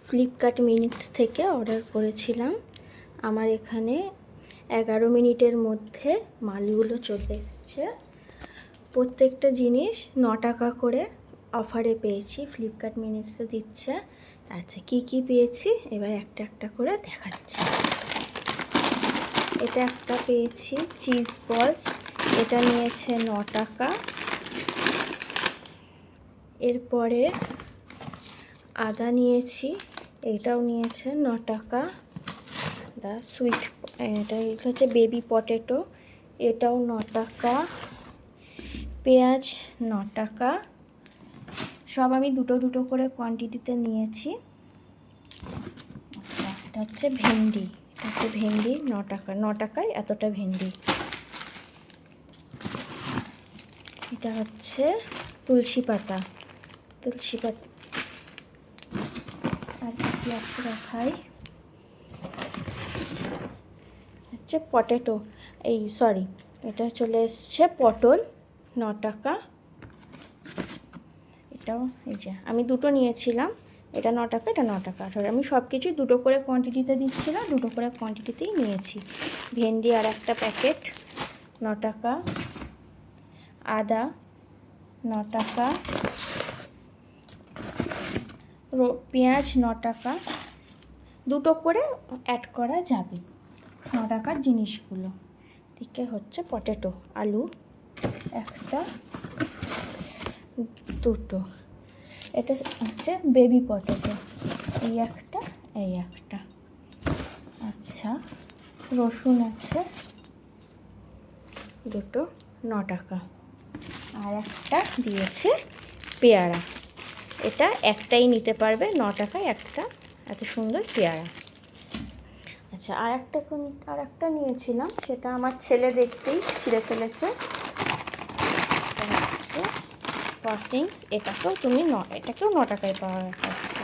Flipkart minutes থেকে order করেছিলাম। আমার এখানে 11 মিনিটের মধ্যে মালগুলো চলে এসছে। প্রত্যেকটা জিনিস 9 টাকা করে অফারে পেয়েছি, ফ্লিপকার্ট মিনিটসে দিচ্ছে। আচ্ছা, কি কি পেয়েছি এবার একটা একটা করে দেখাচ্ছি। এটা একটা পেয়েছি চিজ বলস, এটা নিয়েছে 9 টাকা। এরপরে আদা নিয়েছি, এটাও নিয়েছে 9 টাকা। সুইট, এটা হচ্ছে বেবি পটেটো, এটাও 9 টাকা। পেঁয়াজ 9 টাকা। সব আমি দুটো দুটো করে কোয়ান্টিটিতে নিয়েছি। আচ্ছা, এটা হচ্ছে ভেন্ডি, এটা হচ্ছে ভেন্ডি 9 টাকা, 9 টাকায় এতটা ভেন্ডি। এটা হচ্ছে তুলসী পাতা, তুলসী পাতা। আর কি আছে দেখাই, হচ্ছে পটেটো, এটা চলে এসছে পটল 9 টাকা। এটাও এই যে আমি দুটো নিয়েছিলাম, এটা 9 টাকা, এটা 9 টাকা। আমি সব কিছুই দুটো করে কোয়ান্টিটিতে দিচ্ছিলাম, দুটো করে কোয়ান্টিটিতেই নিয়েছি। ভেন্ডি আর একটা প্যাকেট 9 টাকা। আদা 9 টাকা। পেঁয়াজ 9 টাকা। দুটো করে অ্যাড করা যাবে 9 টাকার জিনিসগুলো। থেকে হচ্ছে পটেটো, আলু একটা, দুটো। এটা হচ্ছে বেবি পটেটো, এই একটা, এই একটা। আচ্ছা, রসুন আছে দুটো 9 টাকা। আর একটা দিয়েছে পেয়ারা, এটা একটাই নিতে পারবে 9 টাকায় একটা, এত সুন্দর পেয়ারা। আচ্ছা, আর একটা নিয়েছিলাম, সেটা আমার ছেলে দেখতেই ছিঁড়ে ফেলেছে। টপিংস, এটাকেও 9 টাকায় পাওয়া যাচ্ছে।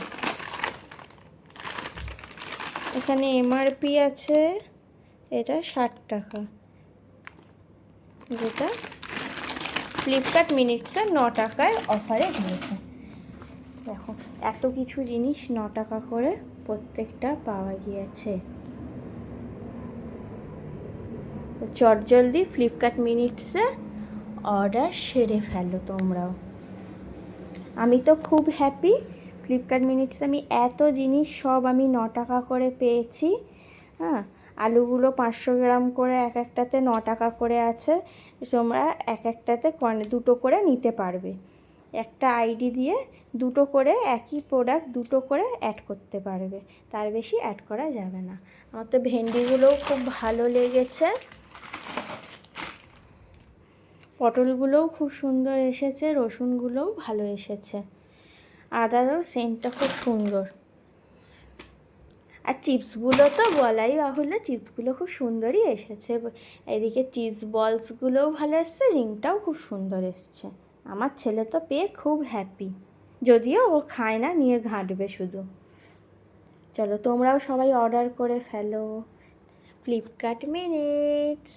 এখানে এমআরপি আছে, এটা 60 টাকা, যেটা ফ্লিপকার্ট মিনিটসে 9 টাকায় অফারে দিয়েছে। দেখো, এত কিছু জিনিস 9 টাকা করে প্রত্যেকটা পাওয়া গিয়েছে। তো চটজলদি ফ্লিপকার্ট মিনিটসে অর্ডার সেরে ফেলো তোমরাও। আমি তো খুব হ্যাপি, ফ্লিপকার্ট মিনিটসে আমি এত জিনিস সব আমি 9 টাকা করে পেয়েছি। হ্যাঁ, আলুগুলো 500 গ্রাম করে এক একটাতে 9 টাকা করে আছে। তোমরা এক একটাতে দুটো করে নিতে পারবে। একটা আইডি দিয়ে দুটো করে একই প্রোডাক্ট দুটো করে অ্যাড করতে পারবে, তার বেশি অ্যাড করা যাবে না। আমার তো ভেন্ডিগুলোও খুব ভালো লেগেছে, পটলগুলোও খুব সুন্দর এসেছে, রসুনগুলোও ভালো এসেছে, আদারও সেন্টটা খুব সুন্দর। আর চিপসগুলো তো বলাই বাহুল্য, চিপসগুলো খুব সুন্দরই এসেছে। এদিকে চিজ বলসগুলোও ভালো এসছে, রিংটাও খুব সুন্দর এসছে। আমার ছেলে তো পেয়ে খুব হ্যাপি, যদিও ও খায় না, নিয়ে ঘাঁটবে শুধু। চলো তোমরাও সবাই অর্ডার করে ফেলো ফ্লিপকার্ট মিনিটস।